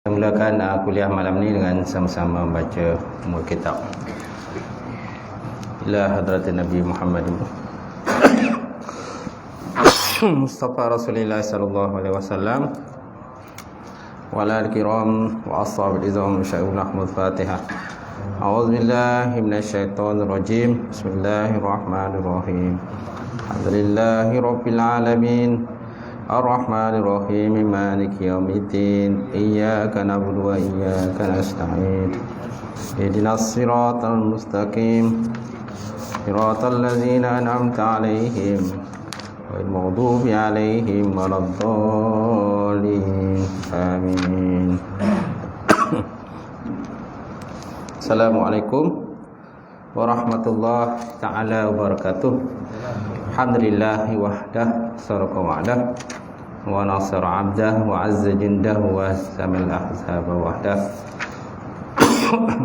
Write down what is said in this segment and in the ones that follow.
Kita mulakan kuliah malam ni dengan sama-sama membaca umul kitab ila hadratin Nabi Muhammad Mustafa Rasulullah sallallahu alaihi wasallam wa ala al-kiram wa ashabil izam syai'un ahmad Fatihah. A'udzubillahi minasyaitonir rajim. Bismillahirrahmanirrahim. Alhamdulillahi rabbil alamin. Ar-Rahmanir-Rahim, Maliki Yaumiddin, Iyyaka na'budu wa iyyaka nasta'in. Ihdinas siratal mustaqim, siratal ladzina an'amta 'alaihim, ghairil maghdubi 'alaihim waladdallin. Amin. Assalamualaikum warahmatullahi ta'ala wabarakatuh. Alhamdulillahi wahdah, saraqa wa'dah, wa nasara 'abdah, wa 'azza jindahu, wa samal ahzaba wahdah.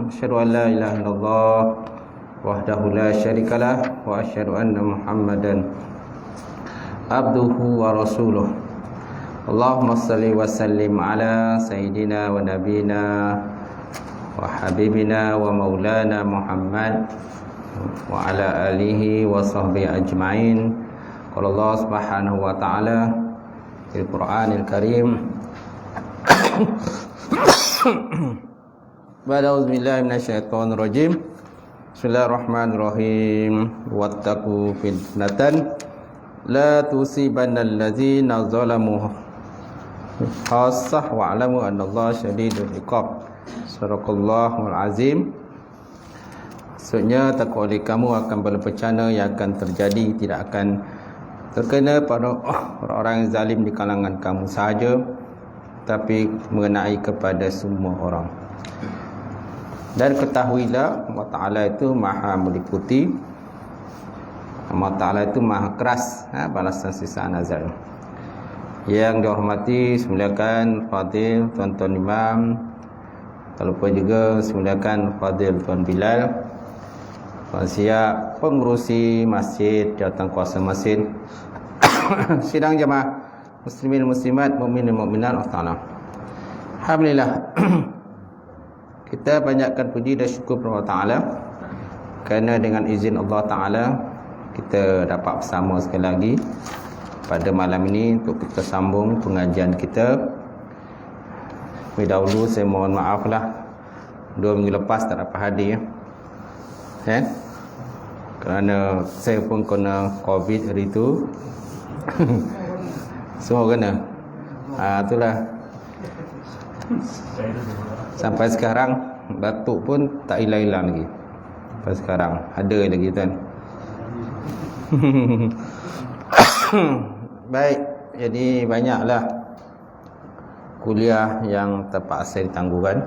Asyhadu an la ilaha illallah wahdahu la syarikalah, wa asyhadu anna Muhammadan abduhu wa rasuluh. Allahumma salli wa sallim ala sayyidina wa nabina wa habibina wa maulana Muhammad wa ala alihi wa sahbihi ajma'in. Qala Allah subhanahu wa ta'ala fil Qur'anil Karim Ba'da'udzu billahi minasyaitonir rajim. Bismillahirrahmanirrahim. Wattaqu fitnatan la tusibannal ladzina zalamu khassah wa'lamu annallaha syadidul iqab. Sadaqallahul azim. Maksudnya, takut oleh kamu akan berbencana yang akan terjadi, tidak akan terkena pada orang-orang yang zalim di kalangan kamu sahaja, tapi mengenai kepada semua orang. Dan ketahuilah, Allah Ta'ala itu maha meliputi, Allah Ta'ala itu maha keras balasan sisaan azab. Yang dihormati, semuliakan Fadil Tuan-Tuan Imam, tak lupa juga semuliakan Fadil Tuan Bilal, Tuan Siap, pengurusi masjid, jawatan kuasa masjid, sidang jemaah muslimin muslimat, mukminin mukminat Allah Ta'ala. Alhamdulillah. Kita banyakkan puji dan syukur kepada Allah Ta'ala, kerana dengan izin Allah Ta'ala kita dapat bersama sekali lagi pada malam ini untuk kita sambung pengajian kita. Lebih dahulu saya mohon maaf lah, 2 minggu lepas tak dapat hadir kerana saya pun kena COVID hari itu. Semua kena. Itulah. Sampai sekarang batuk pun tak hilang-hilang lagi. Sampai sekarang ada lagi kan. Baik, jadi banyaklah kuliah yang terpaksa ditangguhkan.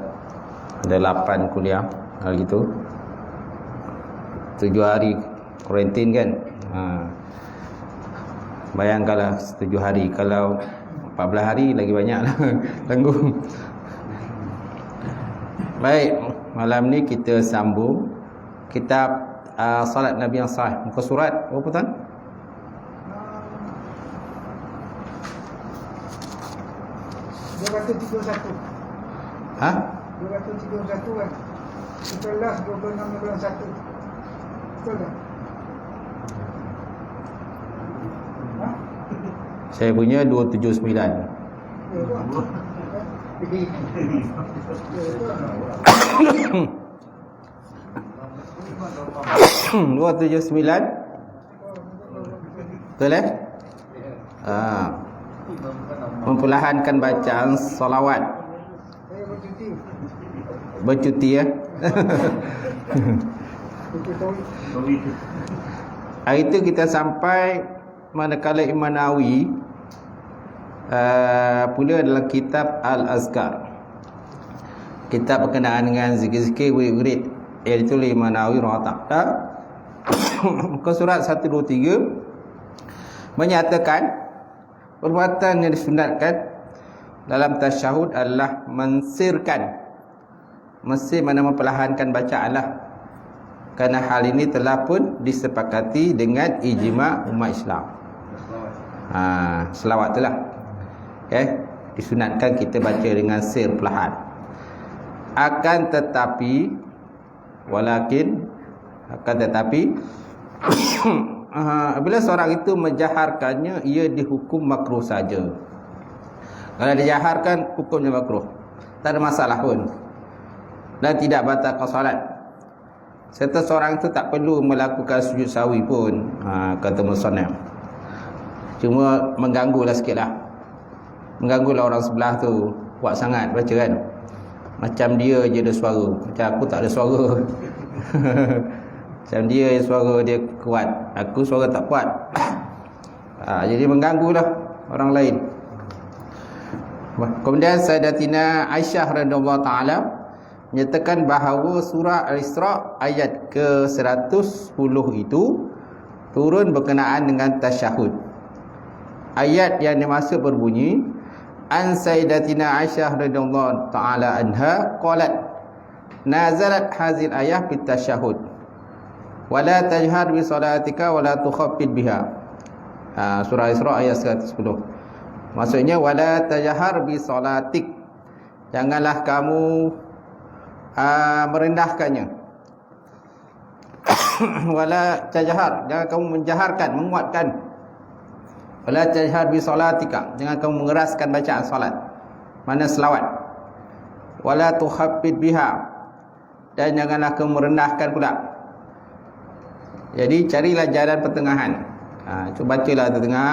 Ada 8 kuliah hal gitu. 7 hari kuarantin kan. Bayangkanlah 7 hari, kalau 14 hari lagi banyaklah tanggung. Baik, malam ni kita sambung kitab Salat Nabi yang Sahih. Muka surat berapa tuan? Ha? 231 kan. 11, 26, 21. Betul tak? Ha? Saya punya 279. Ya, betul. 279. Betul memperlahankan bacaan salawat. Saya bercuti. Bercuti ya. Hari itu kita sampai manakala Imam Nawawi pula dalam kitab Al-Azkar, kitab berkenaan dengan zikir-zikir wirid, iaitu Imam Nawawi rahimahullah. Muka surat 123 menyatakan perbuatan yang disunatkan dalam tasyahud adalah mensirkan. Mesti mana memperlahankan bacaan lah, kerana hal ini telah pun disepakati dengan ijma' umat Islam. Selawat itulah. disunatkan kita baca dengan sir perlahan. Akan tetapi bila seorang itu menjaharkannya, ia dihukum makruh saja. Kalau dijaharkan, hukumnya makruh, tak ada masalah pun, dan tidak batalkan solat. Serta seorang itu tak perlu melakukan sujud sahwi pun, kata musannaf. Cuma mengganggulah sikitlah, mengganggulah orang sebelah tu, kuat sangat baca kan. Macam dia je ada suara, macam aku tak ada suara. Macam dia suara dia kuat, aku suara tak kuat. Jadi mengganggulah orang lain. Kemudian Sayyidatina Aisyah radhiyallahu taala menyatakan bahawa surah Al-Isra ayat ke-110 itu turun berkenaan dengan tasyahud. Ayat yang dimaksud berbunyi, an Sayyidatina Aisyah radhiyallahu taala anha qalat nazalat hazil ayah fit tasyahud wala tajhar bi salatika wala tukhaffid biha. Surah Isra ayat 110. Maksudnya wala tajhar bi salatik, janganlah kamu merendahkannya. Wala tajhar, jangan kamu menjaharkan, menguatkan. Wala tajhar bi salatika, jangan kamu mengeraskan bacaan salat, mana selawat. Wala tukhaffid biha, dan janganlah kamu merendahkan pula. Jadi carilah jalan pertengahan. Cuba bacalah tengah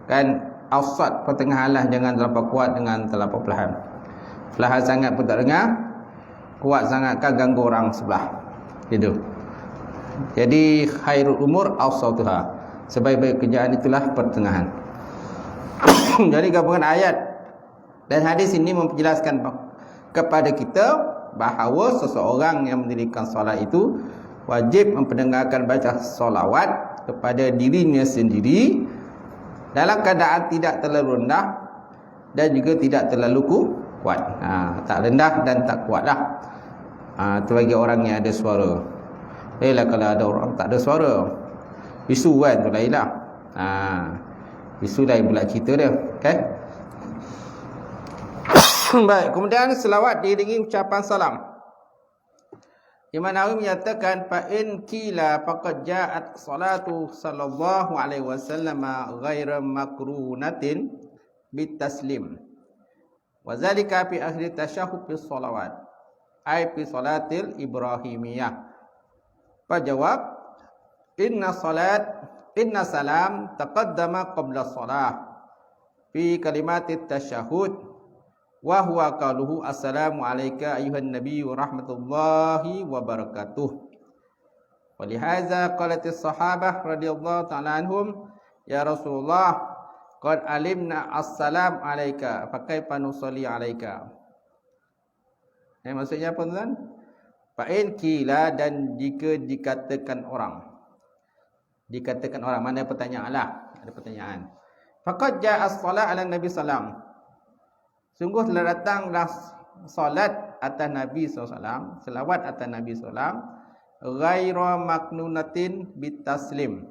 kan, awsat, pertengahan lah, jangan terlalu kuat dengan terlalu perlahan. Perlahan sangat pun tak dengar, kuat sangat kan ganggu orang sebelah. Gitu. Jadi khairul umur awsatuha, sebaik-baik kerjaan itulah pertengahan. Jadi gabungan ayat dan hadis ini menjelaskan kepada kita bahawa seseorang yang mendirikan solat itu wajib memperdengarkan baca solawat kepada dirinya sendiri dalam keadaan tidak terlalu rendah dan juga tidak terlalu kuat. Tak rendah dan tak kuatlah. Itu bagi orang yang ada suara. Lah kalau ada orang tak ada suara, bisu kan, tu lain lah. Bisu lain pula cerita dia, kan? Baik, kemudian selawat diiringi ucapan salam. Imam Nawawi menyatakan fa in qila faqad ja'at salatu sallallahu alaihi wasallam ghaira makrunatin bitaslim. Wa zalika fi akhir tasyahhud fi shalawat, ay fi salatil ibrahimiyah. Fajawab inna salam taqaddama qabla shalah fi kalimatit tasyahhud wa huwa qaluhu assalamu alayka ayuhan nabiy wa rahmatullahi wa barakatuh. Wa lihaza qalatis sahabah radhiyallahu ta'ala anhum ya Rasulullah qad alimna assalam alayka fa kaifa nusalli alayka. Maksudnya apa tuan? Fa in qila, dan jika dikatakan orang mana pertanyaan lah, ada pertanyaan. Faqad ja'a as-salat ala nabi sallam, sungguh telah datanglah solat atas Nabi SAW, selawat atas Nabi SAW, ghaira maknunatin bitaslim,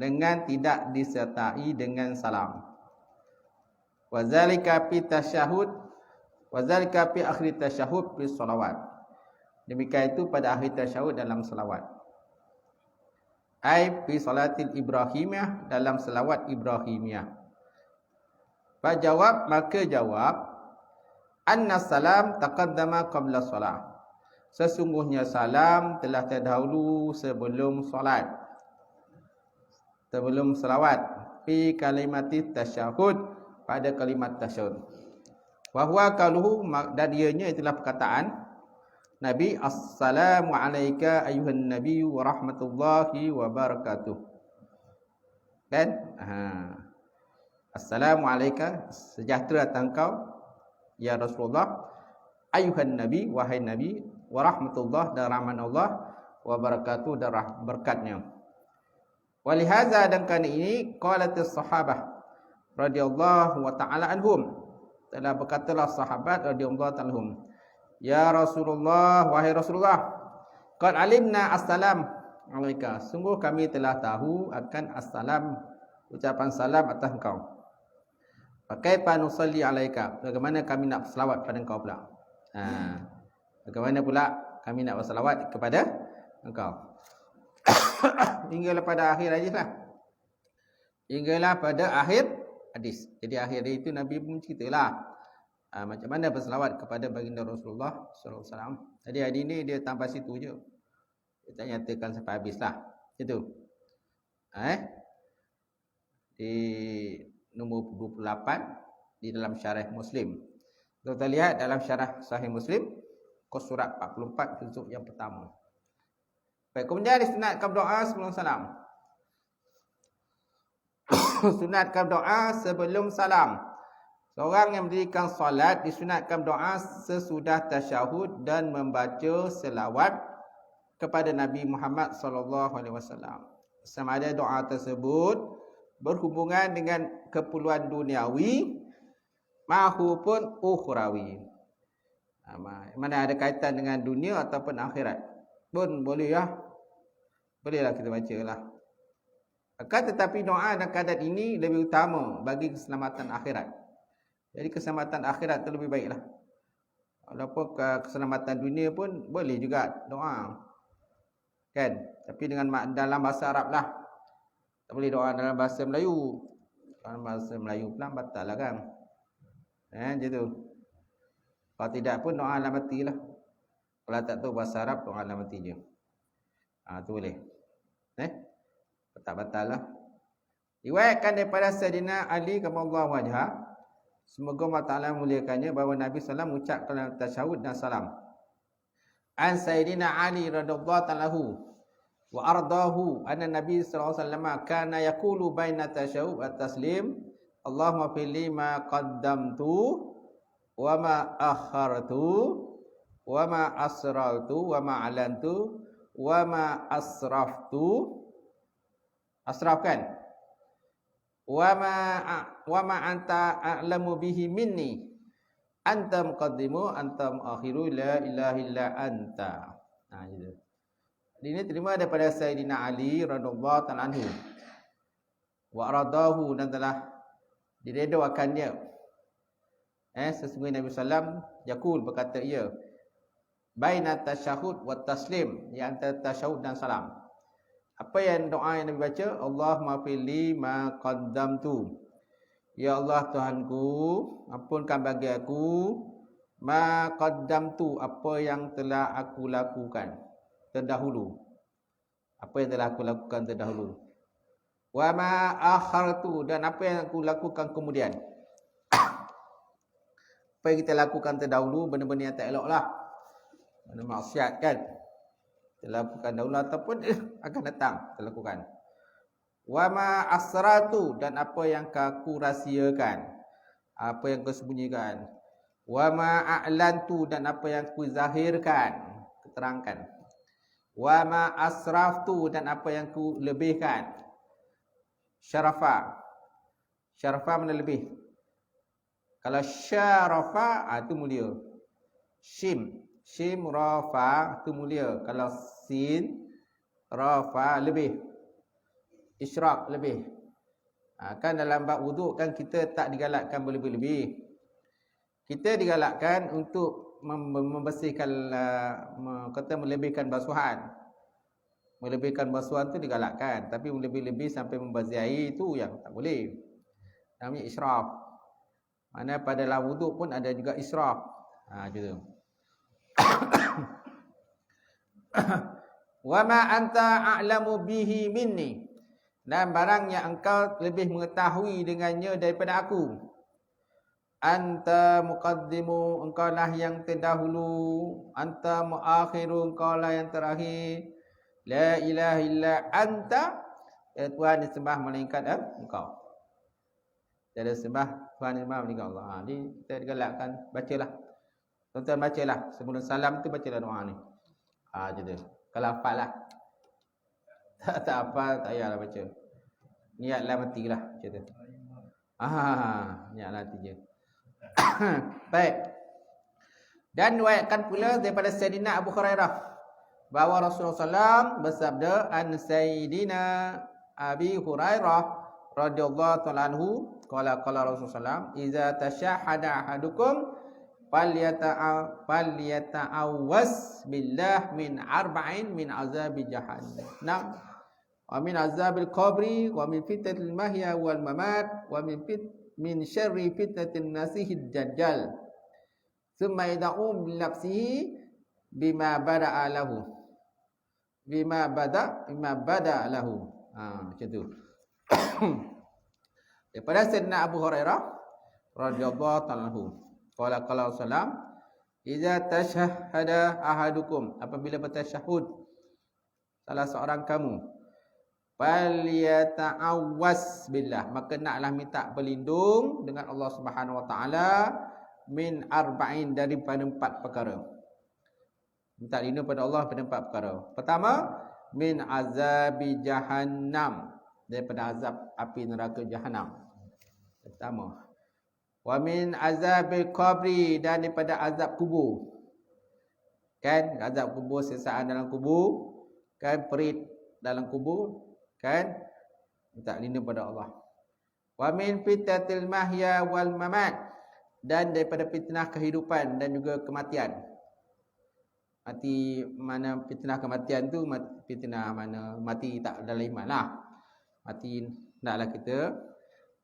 dengan tidak disertai dengan salam. Wazalika fi tasyahud, wazalika fi akhir tasyahud fi salawat. Demikian itu pada akhir tasyahud dalam selawat. Ai fi salatil ibrahimiyah, dalam selawat ibrahimiyah. Fajawab, maka jawab, anna salam taqaddama qabla salat, sesungguhnya salam telah terdahulu sebelum solat, sebelum selawat, fi kalimati tasyahud, pada kalimat tasyahud. Wa huwa qaluhu, dan ianya itulah perkataan Nabi, assalamu alayka ayuhan nabiy wa rahmatullahi wa barakatuh. Kan? Assalamu alayka, sejahtera atas engkau ya Rasulullah, ayuhan nabi, wahai nabi, wa rahmatullah, dan rahmat Allah, wa barakatuh, dan berkatnya. Walihaza, dan kerana ini qalatis sahabah radhiyallahu wa ta'ala anhum, telah berkatalah sahabat radhiyallahu ta'ala anhum, ya Rasulullah, wahai Rasulullah, qad alimna assalam alayka, sungguh kami telah tahu akan assalam, ucapan salam atas engkau. Fakaifa nusalli alaika? Bagaimana kami nak selawat pada engkau pula? Bagaimana pula kami nak berselawat kepada engkau? Hinggalah pada akhir hadis lah. Hinggalah pada akhir hadis. Jadi akhir hadis itu Nabi pun ceritalah macam mana berselawat kepada baginda Rasulullah sallallahu alaihi wasallam. Jadi hadis ini dia tambah situ je. Dia tak nyatakan sampai habislah. Itu. Di nombor 28 di dalam syarah Muslim. Kalau kita lihat dalam syarah Sahih Muslim, surat 44 juzuk yang pertama. Baik, kemudian disunatkan doa sebelum salam. Sunatkan doa sebelum salam. Seorang yang mendirikan solat disunatkan doa sesudah tasyahud dan membaca selawat kepada Nabi Muhammad sallallahu alaihi wasallam. Sama ada doa tersebut berhubungan dengan keperluan duniawi mahupun ukhrawi. Mana ada kaitan dengan dunia ataupun akhirat pun boleh ya. Bolehlah kita baca lah. Akan tetapi doa dan keadaan ini lebih utama bagi keselamatan akhirat. Jadi keselamatan akhirat itu lebih baiklah. Walaupun keselamatan dunia pun boleh juga doa. Kan? Tapi dengan dalam bahasa Arab lah. Tak boleh doa dalam bahasa Melayu. Dalam bahasa Melayu pula batal lah kan. Macam tu. Kalau tidak pun doa alam mati lah. Kalau tak tahu bahasa Arab, doa alam mati je. Tu boleh. Batal lah. Riwayatkan daripada Sayyidina Ali karramallahu wajhah, semoga Allah Ta'ala memuliakannya, bahawa Nabi SAW mengucapkan dalam tasyahud dan salam. An Sayyidina Ali radhiyallahu ta'ala wa ardahu anna Nabi sallallahu alaihi wasallam kana yaqulu baina tasyahud wa taslim, Allahumma fili ma qaddamtu wa ma akhartu wa ma asrartu wa ma alantu wa ma asraftu. Asraf kan? Wa ma anta a'lamu bihi minni, anta muqaddimu anta muakhiru la ilaha illa anta. Gitu. Ini terima daripada Sayyidina Ali radhiyallahu ta'ala anhu. Wa radahu, dan telah diredhakan dia. Sesungguhnya Nabi sallam yaqul, berkata ia, baina tasyahud wa taslim, yang antara tasyahud dan salam. Apa yang doa yang Nabi baca? Allahumma fili ma qaddamtu. Ya Allah Tuhanku, ampunkan bagi aku ma qaddamtu, apa yang telah aku lakukan terdahulu. Apa yang telah aku lakukan terdahulu. Wa ma akhartu, dan apa yang aku lakukan kemudian. Apa yang kita lakukan terdahulu, benda-benda yang tak elok lah. Benda maksiat kan. Kita lakukan dahulu ataupun akan datang kita lakukan. Wa ma asratu, dan apa yang aku rahsiakan, apa yang kau sembunyikan. Wa ma a'lantu, dan apa yang aku zahirkan, keterangkan. Wa ma asraftu, dan apa yang aku lebihkan. Syarafa. Syarafa mana lebih? Kalau syarafa itu mulia. Shim rafa itu mulia. Kalau sin rafa lebih. Isyraq lebih. Kan dalam bab wuduk kan kita tak digalakkan berlebih-lebih. Kita digalakkan untuk membersihkan, kata melebihkan basuhan. Melebihkan basuhan tu digalakkan, tapi lebih-lebih sampai membazir air itu yang tak boleh. Namanya israf. Mana pada dalam wuduk pun ada juga israf. Gitu. Wa ma anta a'lamu bihi minni, dan barang yang engkau lebih mengetahui dengannya daripada aku. Anta muqaddimu, engkau lah yang terdahulu. Anta muakhiru, engkau lah yang terakhir. La ilaha illa anta, Tuhan disembah melainkan engkau. Tiada sembah Tuhan disembah melainkan Allah. Jadi kita digalakkan bacalah. Tuan-tuan bacalah sebelum salam tu, bacalah doa ni. Gitu. Kalau hafal lah. Tak apa, tak payahlah baca. Niatlah matilah macam tu. Niatlah mati je. Baik. Dan riwayatkan pula daripada Sayyidina Abu Hurairah bahawa Rasulullah SAW bersabda, an Sayyidina Abi Hurairah radhiyallahu ta'ala anhu qala Rasulullah, "Iza tashahhada ahadukum falyata'awwas billah min arba'in min azabi jahannam wa min azabil qabri wa min fitnatil mahya wal mamat wa min syarri fitnatin nasihid dajjal." Thumma yad'u bi nafsihi bima bada'a lahu. Bima bada lahu. Macam tu. Daripada Sayyidina Abu Hurairah radhiyallahu ta'ala anhu. Qala sallam, "Idza tashahhada ahadukum," apabila bertasyahud salah seorang kamu, "falyata'awwas billah," maka naklah minta berlindung dengan Allah Subhanahu wa taala min arba'in, daripada 4 perkara. Minta lindung pada Allah pada 4 perkara. Pertama, min azabi jahannam, daripada azab api neraka jahanam. Pertama. Wa min azabil qabri, dan daripada azab kubur. Kan, azab kubur, sesaan dalam kubur, kan, perit dalam kubur, kan, minta lindung pada Allah. Wa min fitnatil mahya wal mamat, dan daripada fitnah kehidupan dan juga kematian. Mati mana, fitnah kematian tu fitnah mana mati tak dalam iman lah. Mati naklah kita,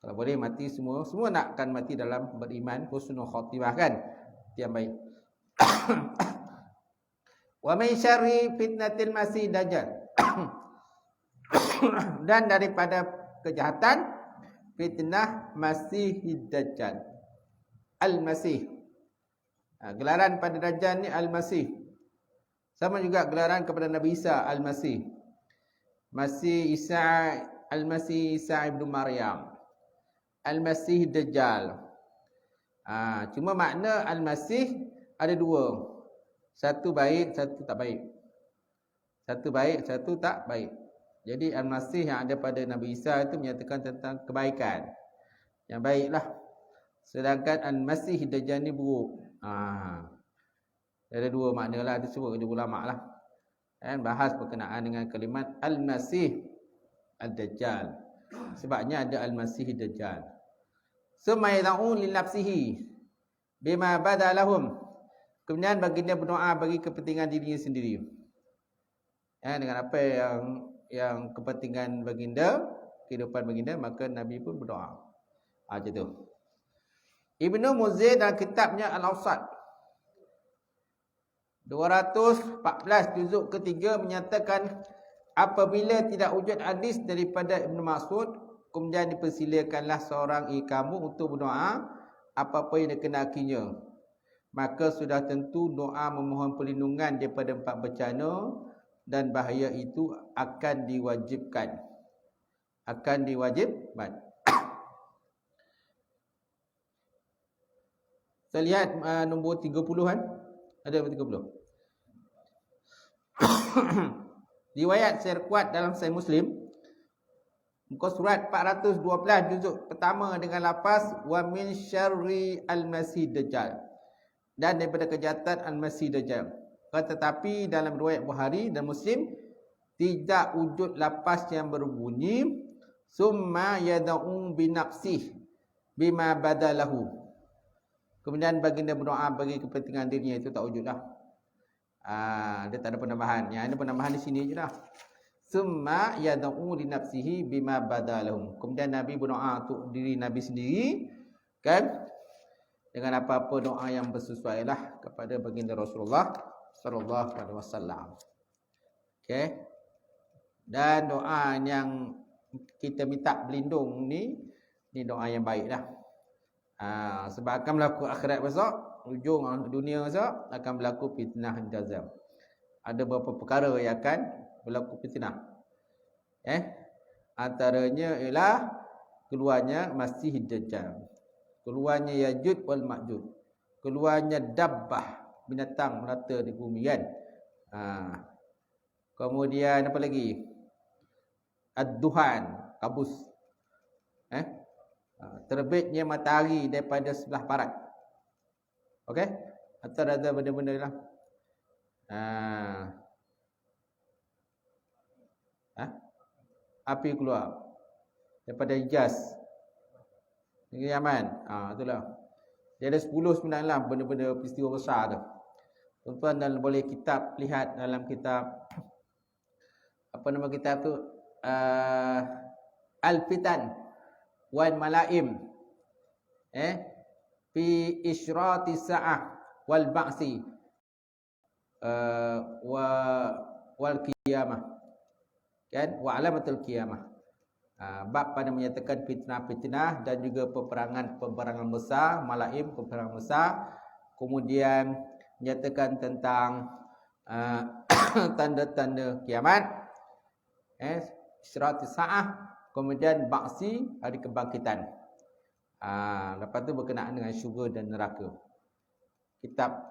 kalau boleh mati semua nakkan mati dalam beriman, husnul khatimah, kan, yang baik. Wa min syarri fitnatil masih dajjal dan daripada kejahatan fitnah masih dajjal. Al-Masih, gelaran pada Dajjal ni Al-Masih. Sama juga gelaran kepada Nabi Isa, Al-Masih. Masih Isa, Al-Masih Isa ibnu Maryam, Al-Masih Dajjal. Cuma makna Al-Masih ada 2. Satu baik, satu tak baik. Satu baik, satu tak baik. Jadi Al-Masih yang ada pada Nabi Isa itu menyatakan tentang kebaikan, yang baiklah. Sedangkan Al-Masih Dajjal ni buruk. Ada 2 makna lah, disebut oleh ulama lah. Dan bahas berkenaan dengan kalimat Al-Masih Ad-Dajjal. Sebabnya ada Al-Masih Dajjal. Summa yad'u li nafsihi bima bada lahum. Kemudian baginda berdoa bagi kepentingan dirinya sendiri. Dengan apa yang kepentingan baginda, kehidupan baginda, maka Nabi pun berdoa. Macam tu. Ibnu Muzir dalam kitabnya Al-Awsat 214 juzuk ketiga menyatakan, apabila tidak wujud hadis daripada Ibnu Mas'ud, kemudian dipersilakanlah seorang kamu untuk berdoa apa-apa yang dikenakinya, maka sudah tentu doa memohon perlindungan daripada 4 bencana dan bahaya itu akan diwajibkan. Saya lihat nombor 30 kan? Ada nombor 30. Riwayat secara kuat dalam Sahih Muslim, muka surat 412 juzuk pertama dengan lafaz wa min syarri al-masih dajjal, dan daripada kejahatan al-masih dajjal. Tetapi dalam riwayat Bukhari dan Muslim tidak wujud lafaz yang berbunyi summa yad'u bi nafsihi bima badalahu. Kemudian baginda berdoa bagi kepentingan dirinya, itu tak wujud dah. Dia tak ada penambahan. Yang ada penambahan di sini je dah. Summa yad'u li nafsihi bima badalahum. Kemudian Nabi berdoa untuk diri Nabi sendiri, kan, dengan apa-apa doa yang bersesuailah kepada baginda Rasulullah sallallahu alaihi wasallam. Okey. Dan doa yang kita minta berlindung ni doa yang baik dah. Sebab akan berlaku akhirat besok, ujung dunia besok akan berlaku fitnah jazam. Ada beberapa perkara yang akan berlaku fitnah. Antaranya ialah keluarnya Masih Dajjal, keluarnya Yajud wal Ma'jud, keluarnya dabbah, binatang melata di bumi, kan. Kemudian apa lagi? Ad-duhan, kabus. Terbitnya matahari daripada sebelah barat. Okey? Atau ada benda-benda lah. Api keluar daripada Hijaz. Negeri Yaman. Itulah. Dia ada 10 sebenarnya benda-benda peristiwa besar tu. Tuan-tuan dan boleh kitab lihat dalam kitab apa nama kitab tu? Al-Fitan wal Malaim. Fi isyrati sa'ah wal ba'si wal qiyamah. Kan? Wa alamatul qiyamah. Bab pada menyatakan fitnah-fitnah dan juga peperangan besar, Malaim peperangan besar. Kemudian menyatakan tentang tanda-tanda kiamat, isyrati sa'ah, kemudian ba'si, hari kebangkitan. Lepas tu berkenaan dengan syurga dan neraka. Kitab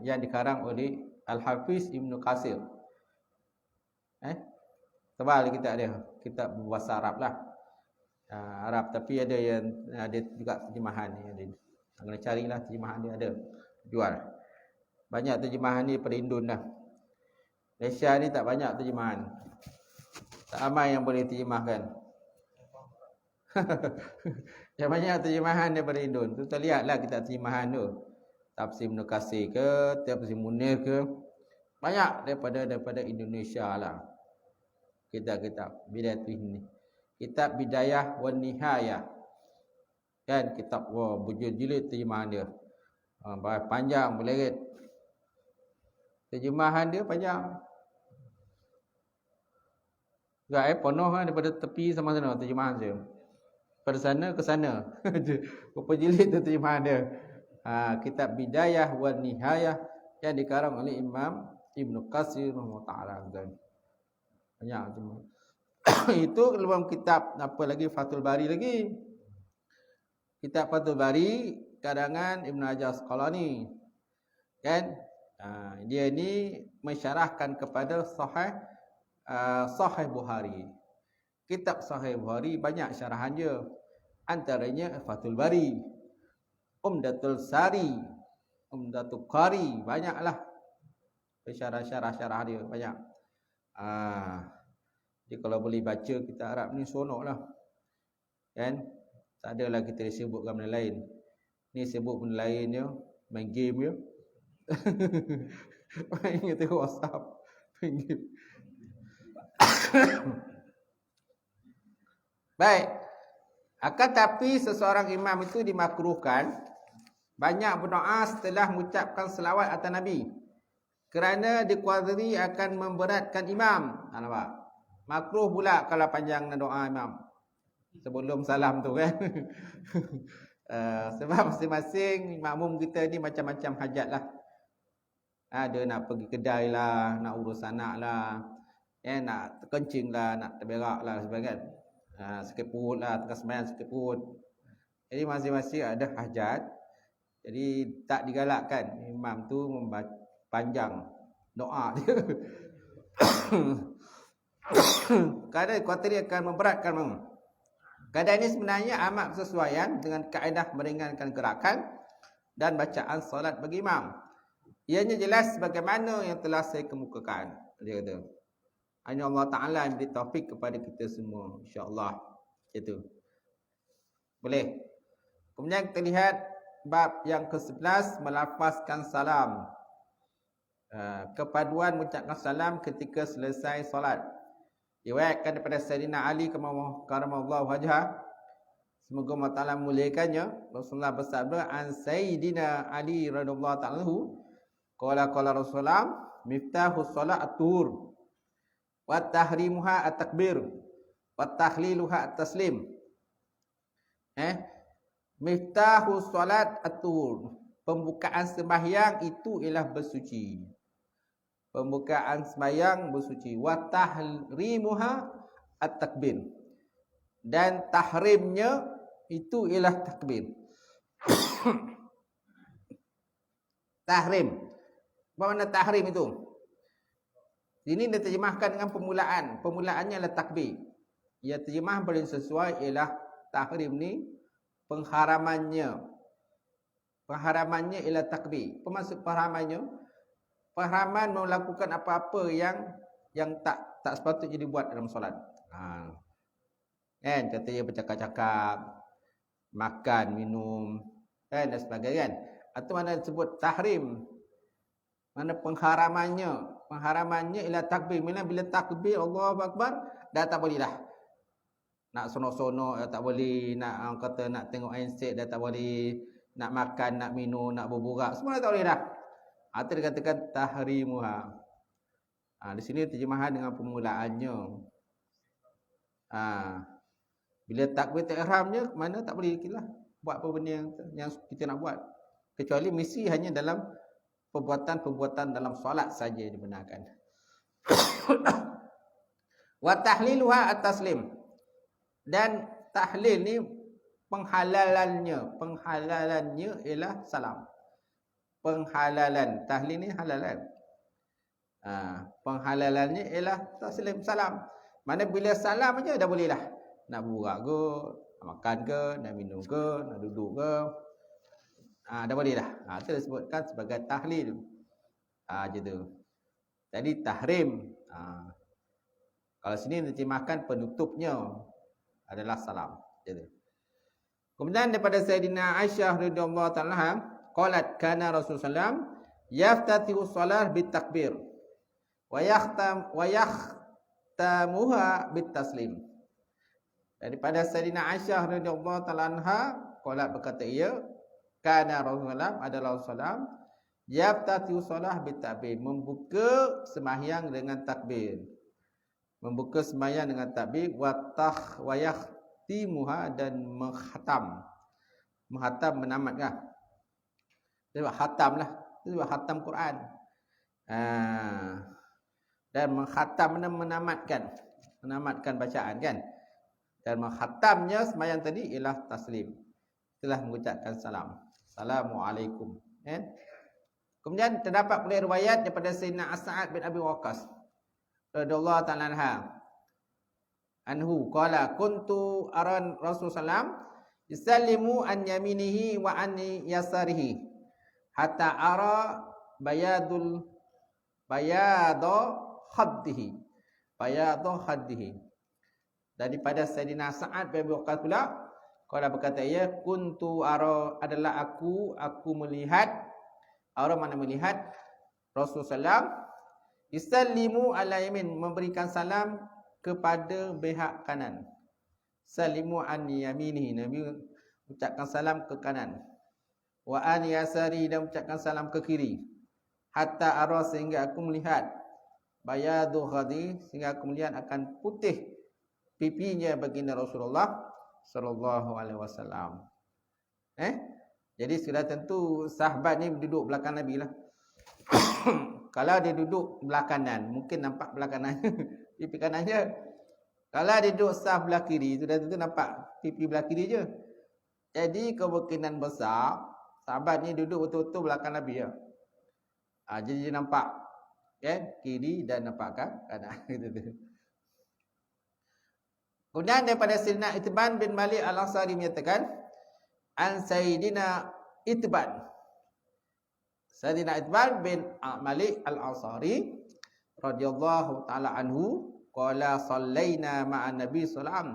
yang dikarang oleh Al-Hafiz Ibn Qasir. Tebal kitab dia, kitab berbahasa Arab lah. Arab, tapi ada yang ada juga terjemahan ni. Ada. Kena carilah terjemahan dia ada. Jual. Banyak terjemahan ni daripada Indon dah. Malaysia ni tak banyak terjemahan. Tak ramai yang boleh terjemahkan. Yang banyak terjemahan daripada Indon. Tu kita lihatlah kitab terjemahan tu. Tafsir Ibn Qasir ke, Tafsir Munir ke. Banyak daripada Indonesia lah. Kitab-kitab Bidayatul ni. Kitab Bidayah wan Nihayah. Kan kitab berjilid terjemahan dia. Panjang meleret. Terjemahan dia panjang. Enggak penuh kan daripada tepi sama sana terjemahan dia. Pada sana ke sana. Berapa jilid tu terjemahan dia. Kitab Bidayah wan Nihayah yang dikarang oleh Imam Ibn Qasir rahimahullah. Banyak cuma. Itu dalam kitab apa lagi, Fathul Bari lagi. Kitab Fathul Bari karangan Ibn Hajar Asqalani. Kan? Dia ni mensyarahkan kepada Sahih Bukhari. Kitab Sahih Bukhari banyak syarahan dia. Antaranya Fathul Bari, Umdatul Sari, Umdatul Qari, banyaklah syarah-syarah dia banyak. Jadi kalau boleh baca kitab Arab ni seronok lah. Kan? Tak adalah kita sibukkan benda lain. Ni sibuk benda lain je, main game je. Main tengok WhatsApp, main game. Baik. Akan tapi seseorang imam itu dimakruhkan banyak berdoa setelah mengucapkan selawat atas Nabi, kerana dikuadiri akan memberatkan imam. Nampak? Makruh pula kalau panjang doa imam sebelum salam tu kan. Sebab masing-masing makmum kita ni macam-macam hajat lah. Ada nak pergi kedai lah, nak urus anak lah, nak terkencing lah, nak terberak lah sebagainya. Sakit perut lah, tengah sembahyang sakit perut. Jadi masing-masing ada hajat. Jadi tak digalakkan imam tu membaca panjang doa dia. Kerana kuatiri akan memberatkan makmum. Keadaan ini sebenarnya amat bersesuaian dengan kaedah meringankan gerakan dan bacaan solat bagi imam. Ianya jelas bagaimana yang telah saya kemukakan. Dia kata, hanya Allah Ta'ala yang beri taufik kepada kita semua, insya-Allah. Itu boleh. Kemudian kita lihat bab yang ke-11, melafazkan salam. Kepaduan mengucapkan salam ketika selesai solat. Diriwayatkan daripada Sayyidina Ali karamallahu wajhah, semoga Allah Ta'ala muliakannya, Rasulullah bersabda, an Sayyidina Ali radhiyallahu ta'ala anhu, qala Rasulullah, miftahus salat at-tuhur, wa tahrimuha at-takbir, wa tahliluha at-taslim. Miftahus salat at-tuhur, pembukaan sembahyang itu ialah bersuci. Pembukaan sembahyang bersuci. Wa tahrimuha at-takbir, dan tahrimnya itu ialah takbir. Tahrim. Apa makna tahrim itu? Ini diterjemahkan dengan permulaan. Permulaannya adalah takbir. Ya, terjemah paling sesuai ialah tahrim ni pengharamannya. Pengharamannya ialah takbir. Apa maksud pengharamannya? Pengharaman melakukan apa-apa yang tak sepatutnya dibuat dalam solat. Kan, katanya bercakap-cakap, makan, minum, kan, dan sebagainya kan. Atau mana disebut tahrim, mana pengharamannya. Pengharamannya ialah takbir. Bila takbir Allahu Akbar, dah tak boleh dah. Nak sonok-sonok dah tak boleh, nak orang kata nak tengok handset dah tak boleh, nak makan, nak minum, nak berburak, semua dah tak boleh dah. Itu dikatakan tahrimuha. Di sini terjemahan dengan permulaannya. Bila takbir ihramnya, mana tak boleh kita buat apa benda yang kita nak buat. Kecuali mesti hanya dalam perbuatan-perbuatan dalam solat saja dibenarkan. Wa tahliluha at-taslim. Dan tahlil ni penghalalannya ialah salam. Penghalalan, tahlil ni halalan. Penghalalannya ialah taslim, salam. Mana bila salam aja dah boleh dah. Nak burak ke, nak makan ke, nak minum ke, nak duduk ke, dah boleh dah. Itu disebutkan sebagai tahlil. Je tu. Jadi tahrim. Kalau sini diterjemahkan penutupnya adalah salam. Jadi. Kemudian daripada Sayyidina Aisyah radhiyallahu ta'ala qalat kana Rasulullah sallam yaftatihu shalah bitakbir wa yahtamuha bitaslim. Daripada Sayyidina Aisyah radhiyallahu ta'ala anha qalat berkata ia kana Rasulullah adalah Rasulullah yaftatihu shalah bitakbir, membuka sembahyang dengan takbir. Membuka sembahyang dengan takbir wa yahtimuha, dan menghatam. Menghatam menamatkan. Dia buat khatam lah. Dia buat khatam Quran. Dan menghatam menamatkan. Menamatkan bacaan kan. Dan menghatamnya sembahyang tadi ialah taslim. Itulah mengucapkan salam. Assalamualaikum. Kemudian terdapat pula riwayat daripada Sayyidina Sa'ad bin Abi Waqqas radhiyallahu ta'ala anhu qala kuntu aran Rasul sallam yusallimu an yaminihi wa an yasarihi hatta ara bayadu khaddihi. Daripada Sayyidina Sa'ad bin Abi Waqqas pula qala berkata ia kuntu ara adalah aku melihat, ara mana melihat Rasul sallam yusallimu ala yamin, memberikan salam kepada pihak kanan. Salimu an yaminihi, Nabi ucapkan salam ke kanan. Wa an yasari, dan ucapkan salam ke kiri. Hatta ara, sehingga aku melihat bayadu khadi, sehingga aku melihat akan putih pipinya baginda Rasulullah sallallahu alaihi wasallam. Jadi sudah tentu sahabat ni duduk belakang Nabi lah. Kalau dia duduk belah kanan, mungkin nampak belah kanan pipi kanannya. Kalau dia duduk saf belah kiri, sudah tentu nampak pipi belah kiri je. Jadi kemungkinan besar sahabat ni duduk betul-betul belakang Nabi ya. Jadi dia nampak kiri dan nampak kanan. Kemudian daripada Sayyidina Itban bin Malik Al-Ansari menyatakan an Sayyidina Itban, Sayyidina Itban bin Malik Al-Ansari radhiyallahu ta'ala anhu qala sallaina ma'an Nabi sallallahu alaihi wasallam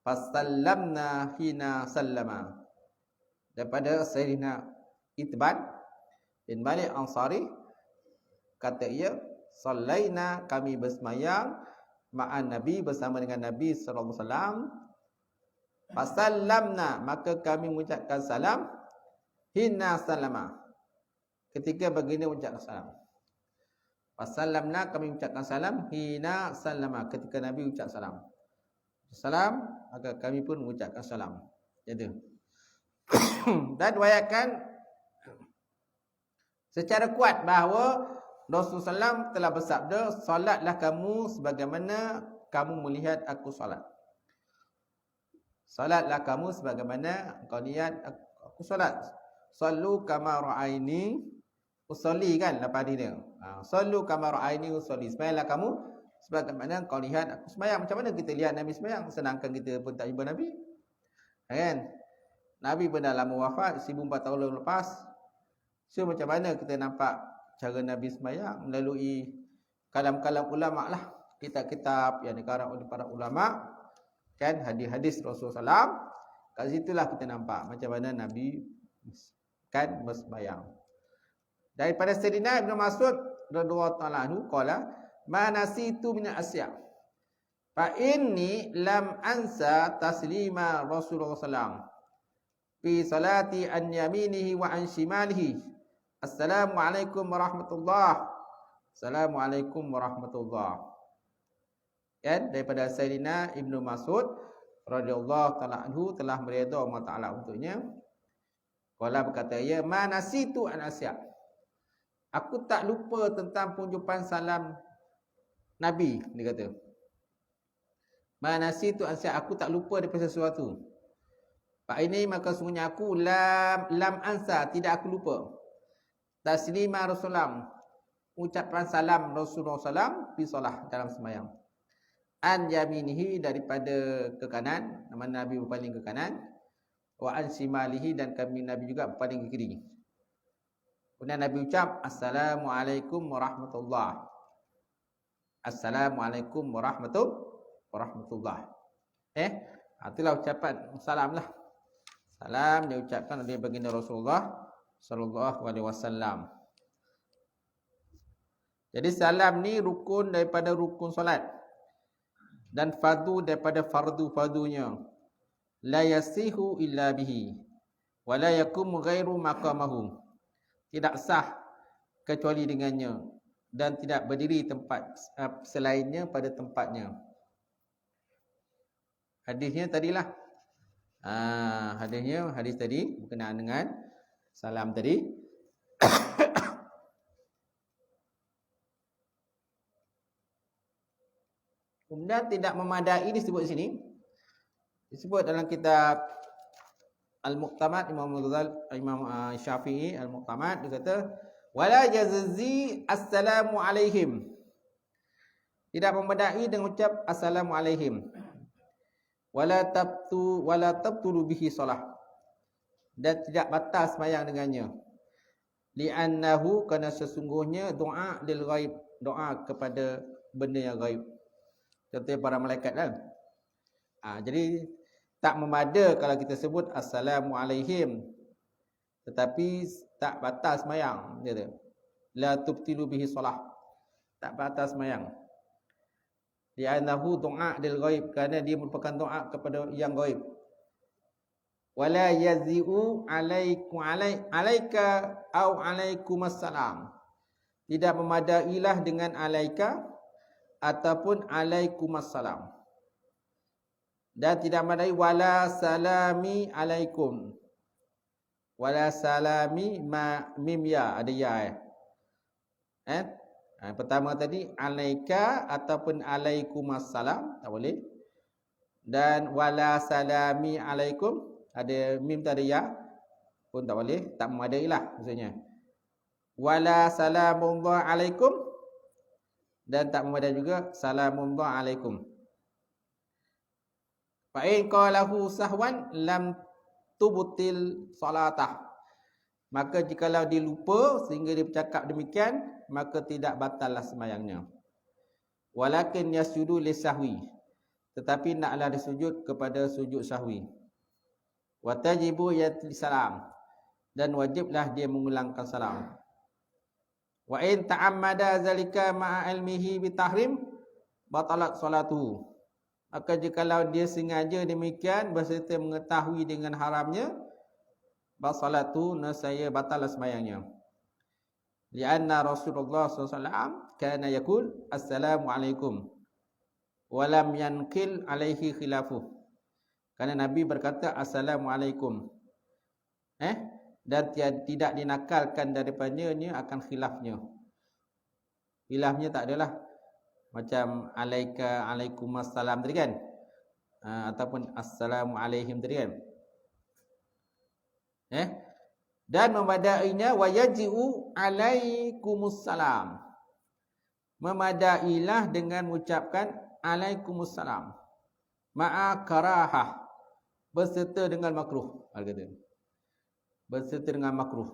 fasallamna hina sallama. Daripada Sayyidina Itban bin Malik Al-Ansari kata ia sallaina, kami bersemayang ma'an Nabi, bersama dengan Nabi sallallahu alaihi wasallam, fasallamna, maka kami mengucapkan salam hina sallama, ketika baginda mengucapkan salam. Fasallamna, kami mengucapkan salam hina sallama, ketika Nabi ucap salam. Salam, maka kami pun mengucapkan salam. Jadi dan riwayatkan secara kuat bahawa Rasulullah SAW telah bersabda, solatlah kamu sebagaimana kamu melihat aku solat. Solatlah kamu sebagaimana kau lihat aku solat. Sallu kama ra'aini usolli, kan lepas dia. Sallu kama ra'aini usolli. Sembahyanglah kamu sebagaimana kau lihat aku sembahyang. Macam mana kita lihat Nabi sembahyang, sedangkan kita pun tak jumpa Nabi, kan? Nabi pun dah lama wafat, 1400 tahun lepas. So macam mana kita nampak cara Nabi sembahyang? Melalui kalam-kalam ulama lah, kitab-kitab yang dikarang oleh para ulama, kan, hadis-hadis Rasulullah SAW Kat situlah kita nampak macam mana Nabi kan bersembahyang. Daripada Sayyidina Ibn Mas'ud radhiyallahu ta'ala anhu qala ma nasitu min asya fa inni lam ansa taslima Rasulullah sallallahu fi salati an yaminihi wa an shimalihi. Assalamualaikum warahmatullahi. Assalamualaikum warahmatullahi. Kan daripada Sayyidina Ibn Mas'ud radhiyallahu ta'ala anhu telah meridha Allah Ta'ala untuknya. Qala berkata ya ma nasitu an asya. Aku tak lupa tentang pengucapan salam Nabi, dia kata. Ma nasitu an asya, aku tak lupa daripada sesuatu. Pak ini maka sungguhnya aku lam ansa, tidak aku lupa. Taslima Rasulullah, ucapan salam Rasulullah sallam fi solah dalam sembahyang. An yaminihi, daripada ke kanan, nama Nabi berpaling ke kanan. Wa an shimalihi, dan kami Nabi juga berpaling ke kiri. Kemudian Nabi ucap Assalamualaikum warahmatullahi. Assalamualaikum warahmatullahi. Itulah ucapan salam lah. Salam dia ucapkan oleh baginda Rasulullah sallallahu alaihi wasallam. Jadi salam ni rukun daripada rukun solat, dan fardu daripada fardu-fardunya. La yasihu illa bihi wa la yakum ghairu maqamahu. Tidak sah kecuali dengannya, dan tidak berdiri tempat selainnya pada tempatnya. Hadisnya tadilah. Hadis tadi berkenaan dengan salam tadi. Kemudian tidak memadai disebut di sini. Disebut dalam kitab Al-Muqtamad Imam Syafi'i Al-Muqtamad, dia kata wala jazzi assalamu alaihim. Tidak memadai dengan ucap assalamu alaihim. Wala tabtulu bihi solah, dan tidak batal sembahyang dengannya. Li'annahu, kerana sesungguhnya doa lil ghaib, doa kepada benda yang ghaib. Contohnya para malaikat kan. Jadi tak memada kalau kita sebut assalamu alaihim, tetapi tak batal sembahyang, dia kata. La tubtilu bihi solah, tak batal sembahyang. Li'annahu doa lil ghaib, kerana dia merupakan doa kepada yang ghaib. Wala yazi'u alaika au alaikumassalam. Tidak memadailah dengan alaika ataupun alaikumassalam. Dan tidak memadai wala salami alaikum. Wala salami mim ya, ada ya. Pertama tadi alaika ataupun alaikumassalam tak boleh. Dan wala salami alaikum, ada mim tak ada ya pun tak boleh, tak memadailah maksudnya. Wala salamullah alaikum, dan tak memadai juga salamullah alaikum. Fa in qalahu sahwan lam tubtil salatah. Maka jikalau dia lupa sehingga dia bercakap demikian, maka tidak batallah sembahyangnya. Walakin yasjudu lisahwi, tetapi naklah disujud kepada sujud sahwi. Wa tajibu yatli salam, dan wajiblah dia mengulangkan salam. Wa in ta'ammada zalika ma'a ilmihi bitahrim batalat salatuhu. Maka jikalau dia sengaja demikian berserta mengetahui dengan haramnya, basalatu, nasaya batal sembahyangnya. Lianna Rasulullah SAW kana yaqul assalamu alaikum wa lam yankil alaihi khilafuh. Karena Nabi berkata assalamu alaikum, dan tidak dinakalkan daripadanya akan khilafnya. Khilafnya tak adalah macam alaika alaikumassalam tadi kan, ataupun assalamu alaihim tadi kan. Dan memadainya wayaji'u alaikumussalam, memadailah dengan mengucapkan alaikumussalam ma'a karahah, berserta dengan makruh. Kata berserta dengan makruh.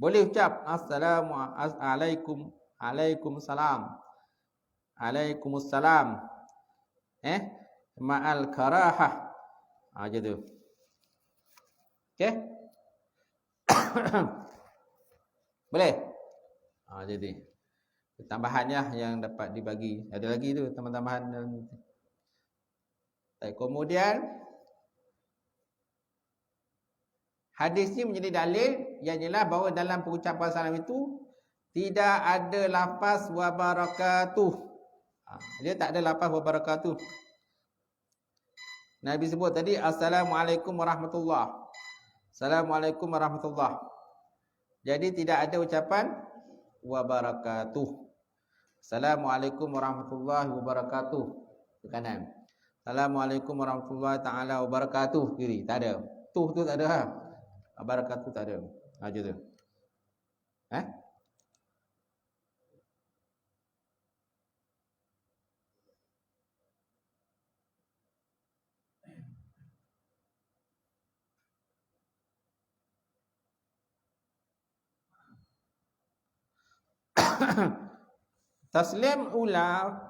Boleh ucap assalamu alaikum, alaikumussalam, alaikumussalam, ma'al karahah, Macam tu. Okey? Boleh? Macam tu. Tambahannya yang dapat dibagi. Ada lagi tu tambahan-tambahan. Kemudian hadis ni menjadi dalil yang jelas bahawa dalam pengucapan salam itu tidak ada lafaz wa barakatuh. Dia tak ada lafaz wa barakatuh. Nabi sebut tadi assalamualaikum warahmatullahi. Assalamualaikum warahmatullahi. Jadi tidak ada ucapan wa barakatuh. Assalamualaikum warahmatullahi wabarakatuh ke kanan. Assalamualaikum warahmatullahi taala wabarakatuh kiri. Tak ada. Tu tak ada ha. Barakatuh tak ada. Aja tu. Taslim ula,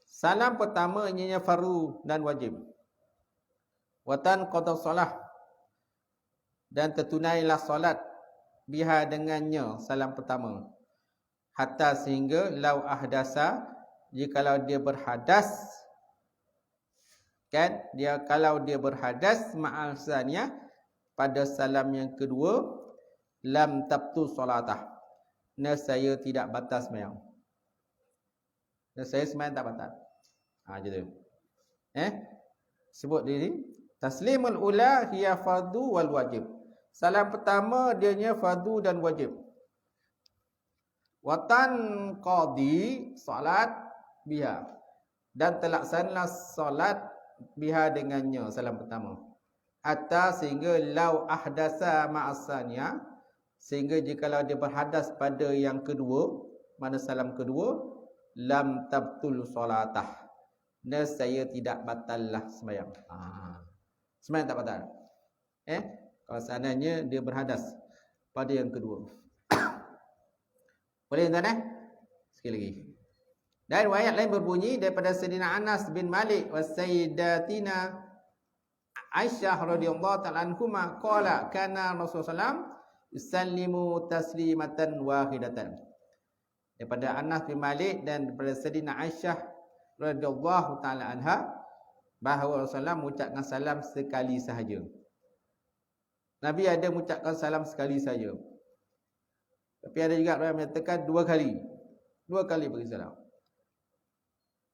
salam pertama ianya fardu dan wajib. Watan qada solah, dan tertunailah solat biha dengannya salam pertama. Hatta sehingga lau ahdasa, jikalau dia berhadas, kan, kalau dia berhadas ma'al saniyah pada salam yang kedua, lam tabtu solatah, nescaya tidak batal sembahyang. Nescaya sembahyang tak batal. Macam tu. Sebut diri. Taslimul ula hiya fardu wal wajib. Salam pertama dianya fardu dan wajib. Watan qadi salat biha, dan terlaksanalah salat biha dengannya salam pertama. Hatta sehingga lau ahdasa ma'asanya, sehingga jikalau dia berhadas pada yang kedua, mana salam kedua, lam tabtul solatah, nescaya tidak batallah sembahyang. Sembahyang tak batal. Kalau seandainya dia berhadas pada yang kedua. Boleh tuan Sekali lagi. Dan riwayat lain berbunyi daripada Sayyidina Anas bin Malik wa Sayyidatina Aisyah radhiyallahu ta'ala anhuma qala kana Rasulullah sallallahu yusallimu taslimatan wahidatan. Daripada Anas bin Malik dan daripada Sayyidina Aisyah radhiyallahu ta'ala anha, bahawa Rasulullah mengucapkan salam sekali sahaja. Nabi ada mengucapkan salam sekali saja. Tapi ada juga orang menyatakan 2 kali. 2 kali bagi salam.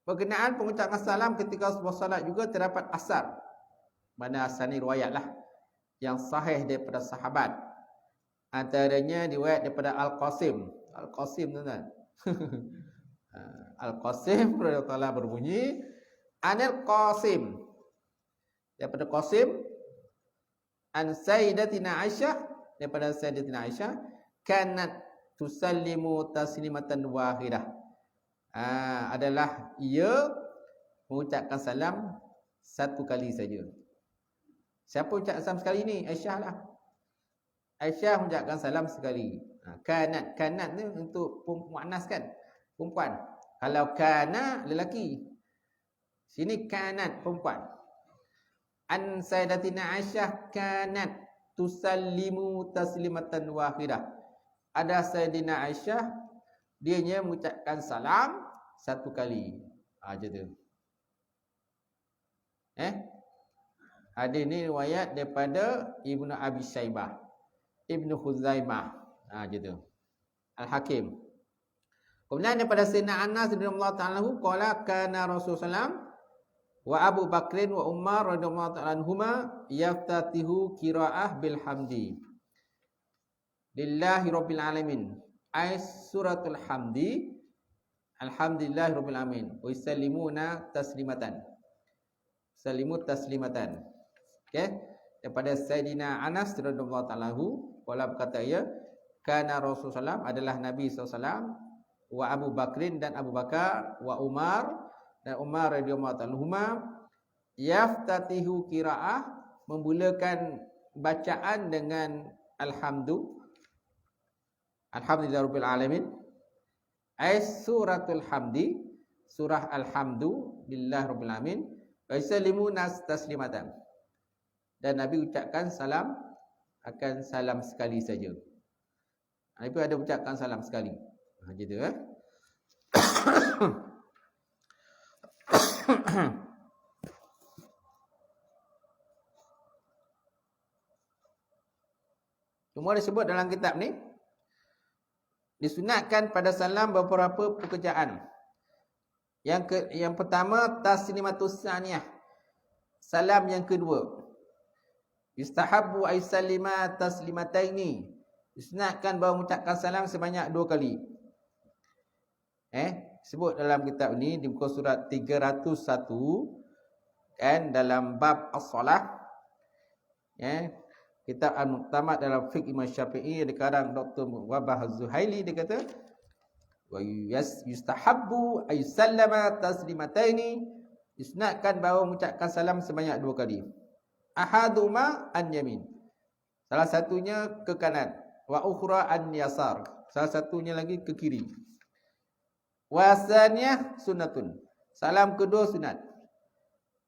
Berkenaan pengucapan salam ketika sebuah salat juga terdapat asar. Mana asar ni riwayatlah yang sahih daripada sahabat. Antaranya riwayat daripada Al-Qasim. Al-Qasim tuan-tuan. Al-Qasim radhiyallahu berbunyi Anil Qasim, daripada Qasim, an Sayyidatina Aisyah, daripada Sayyidatina Aisyah, kanat tusallimu taslimatan wahidah. Adalah ia mengucapkan salam 1 kali saja. Siapa ucap salam sekali ni? Aisyah lah. Aisyah mengucapkan salam sekali. Kanat ni untuk muannas kan? Perempuan. Kalau kana lelaki. Sini kanat perempuan. An Sayyidatina Aisyah kanat tusallimu taslimatan wahidah. Ada Sayyidina Aisyah, dianya mengucapkan salam 1 kali. Macam tu. Hadis ni riwayat daripada Ibnu Abi Syaibah, Ibnu Khuzaimah. Macam tu. Al-Hakim. Kemudian daripada Sayyidina Anas radhiyallahu ta'ala anhu qala kana Rasulullah wa Abu Bakrin wa Umar radhiyallahu ta'ala anhuma yaftatihu qiraah bil hamdi lillahi rabbil alamin, ay suratul hamdi, alhamdulillahi rabbil alamin, wa yusallimuna taslimatan, salimu taslimatan. Okey, daripada Sayyidina Anas radhiyallahu ta'ala anhu qala berkata ia, kana Rasulullah adalah Nabi SAW, wa Abu Bakrin dan Abu Bakar, wa Umar dan Umar radhiyallahu ta'ala anhuma, yaftatihu qiraah, memulakan bacaan dengan alhamdulillah rabbil alamin, ay suratul hamdi, surah alhamdulillah rabbil alamin, wa yusallimuna taslimatan, Dan Nabi ucapkan salam akan salam sekali saja. Nabi ada ucapkan salam sekali. Gitu Semua disebut dalam kitab ni. Disunatkan pada salam beberapa pekerjaan. Yang pertama, taslimatus saniyah. Salam yang kedua. Yustahabbu ay sallima taslimataini. Disunatkan bahawa mengucapkan salam sebanyak 2 kali. Sebut dalam kitab ni di muka surat 301 kan, dalam bab as-salah. Kitab Al-Muqtamad dalam fiqh Imam Syafi'i, ada karang Dr. Wabah Az-Zuhaili, dia kata wa yustahabbu ay sallama taslimataini. Disunatkan bahawa mengucapkan salam sebanyak 2 kali. Ahaduma an yamin. Salah satunya ke kanan. Wa ukhra an yasar. Salah satunya lagi ke kiri. Wasaniyah sunnatun. Salam kedua sunat.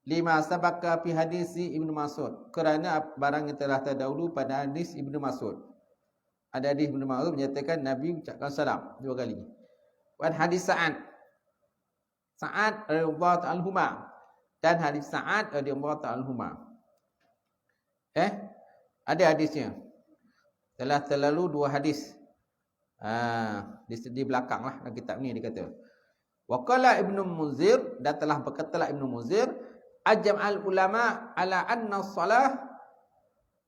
Lima sabaka fi hadis Ibnu Mas'ud. Kerana barang yang telah terdahulu pada hadis Ibnu Mas'ud. Ada hadis Ibnu Mas'ud menyatakan Nabi ucapkan salam 2 kali. Dan hadis Sa'ad radhiyallahu ta'ala anhuma, dan hadis Sa'ad radhiyallahu ta'ala anhuma. Ada hadisnya. Telah terlalu 2 hadis. Di belakang lah dalam kitab ni dia kata. Wa qala Ibnu Munzir, dan telah berkatalah Ibnu Munzir, ajma'al ulama ala anna salah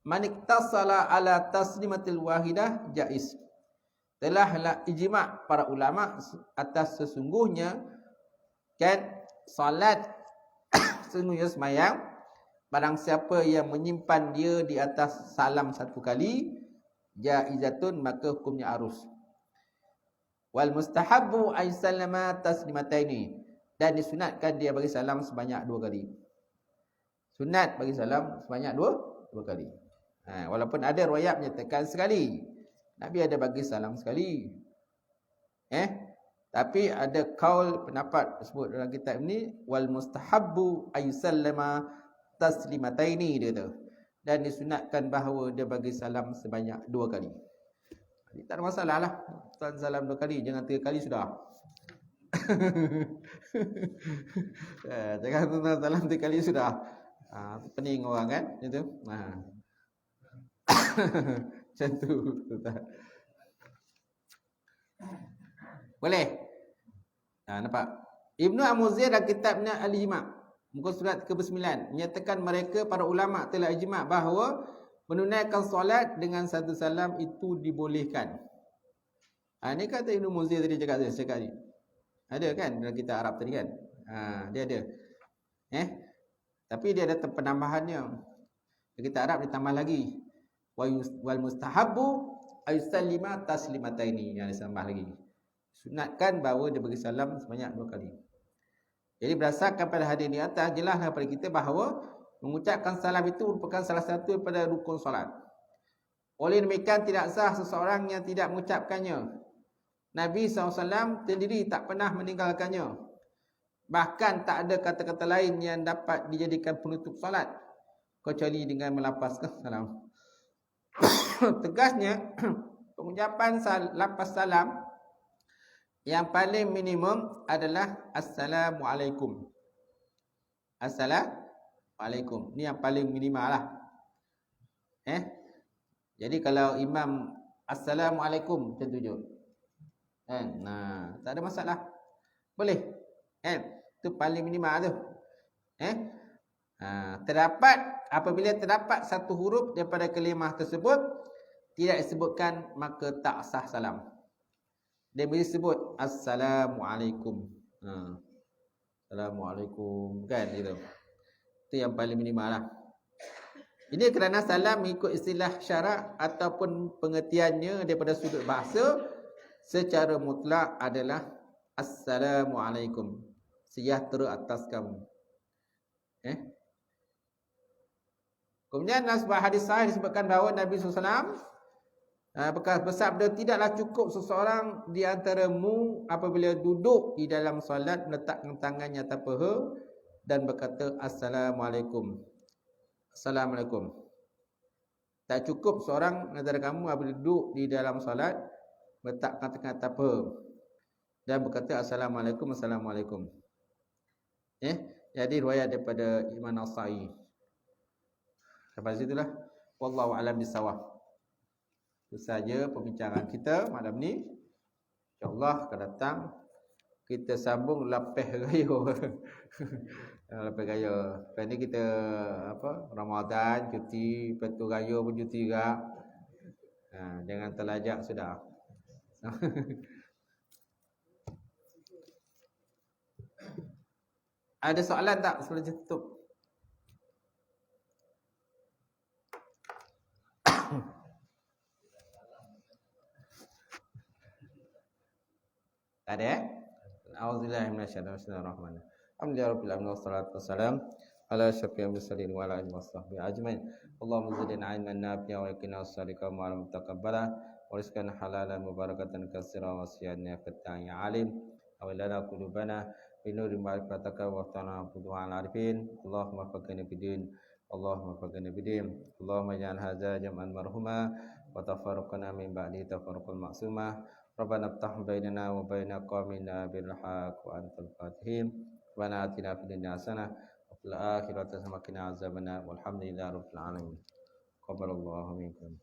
man iktasala ala taslimatil wahidah jaiz. Telah ijma' para ulama atas sesungguhnya kan salat sesungguhnya semayang, barang siapa yang menyimpan dia di atas salam 1 kali jaizatun, maka hukumnya arus. Wal mustahabbu ay sallama taslimataini, dan disunatkan dia bagi salam sebanyak 2 kali. Sunat bagi salam sebanyak 2 kali. Walaupun ada riwayat menyatakan sekali. Nabi ada bagi salam sekali. Tapi ada kaul pendapat disebut dalam kitab ni, wal mustahabbu ay sallama taslimataini, dia kata. Dan disunatkan bahawa dia bagi salam sebanyak 2 kali. Jadi tak ada masalah lah. Tuan salam 2 kali, jangan 3 kali sudah. Jangan tuan salam 3 kali sudah. Pening orang kan itu. Macam tu. Boleh. Nampak. Ibnu Amuzir dalam kitabnya Al-Ijma', muka surat ke-9, menyatakan mereka para ulama telah ijma' bahawa menunaikan solat dengan 1 salam itu dibolehkan. Ini kata Ibnu Amuzir tadi cakap ni. Ada kan dalam kitab Arab tadi kan? Dia ada. Tapi dia ada penambahannya. Dalam kitab Arab ditambah lagi. Wal mustahabbu ayusallima taslimataini, yang ditambah lagi. Sunatkan bahawa dia bagi salam sebanyak 2 kali. Jadi berdasarkan pada hadis di atas, jelas kepada kita bahawa mengucapkan salam itu merupakan salah satu daripada rukun solat. Oleh demikian tidak sah seseorang yang tidak mengucapkannya. Nabi SAW sendiri tak pernah meninggalkannya. Bahkan tak ada kata-kata lain yang dapat dijadikan penutup solat kecuali dengan melafazkan salam. Tegasnya, pengucapan lafaz salam yang paling minimum adalah Assalamualaikum. Assalamualaikum. Ini yang paling minimal lah. Jadi kalau imam Assalamualaikum macam tu je. Tak ada masalah. Boleh. Itu paling minimal tu. Apabila terdapat 1 huruf daripada kalimah tersebut tidak disebutkan, maka tak sah salam. Dia boleh sebut Assalamualaikum. Assalamualaikum kan gitu. Itu yang paling minimal lah. Ini kerana salam mengikut istilah syarak ataupun pengertiannya daripada sudut bahasa, secara mutlak adalah Assalamualaikum, sejahtera atas kamu. Kemudian dalam sebuah hadis sahih disebutkan bahawa Nabi SAW bersabda, tidaklah cukup seseorang di antaramu apabila duduk di dalam solat meletakkan tangannya atas paha dan berkata Assalamualaikum. Assalamualaikum. Tak cukup seorang antara kamu apabila duduk di dalam solat letak kata-kata apa dan berkata Assalamualaikum, Assalamualaikum. Jadi riwayat daripada Imam Nasai. Sampai situlah. Wallahu a'lam bissawab. Itu saja perbincangan kita malam ni. InsyaAllah akan datang kita sambung lapeh raya. Lapeh raya. Lepas ni kita Ramadan cuti, lepas tu raya pun cuti juga. Jangan terlajak sudah. Ada soalan tak sebelum tutup? Tak ada. A'udzubillahi minasyaitonir rajim. Alhamdulillahirabbil alamin wassalatu wassalamu ala asyrafil mursalin wa ala alihi washabbihi ajmain. Allahumma zidna 'ilman nafi'an wa qina as-sadiqa wa mutaqabbala wa rizqan halalan mubarakatan katsiran wa siyana fatan ya alim. Awlana qulubana bi nuri ma'rifataka wa ta'ala budhu'al arifin. Allahumma faqina bidin. Allahumma faqina bidin. Allahumma ij'al hadza jam'an marhuma wa tafarraqna min ba'di tafarruqan ma'suma. Rabbana iftah bainana wa baina qaumina bil haqq wa antal fatihim. Rabbana atina fid dunya hasanah wa fil akhirati hasanah wa qina azabannar. Walhamdulillahi rabbil alamin. Qabbalallahu minkum.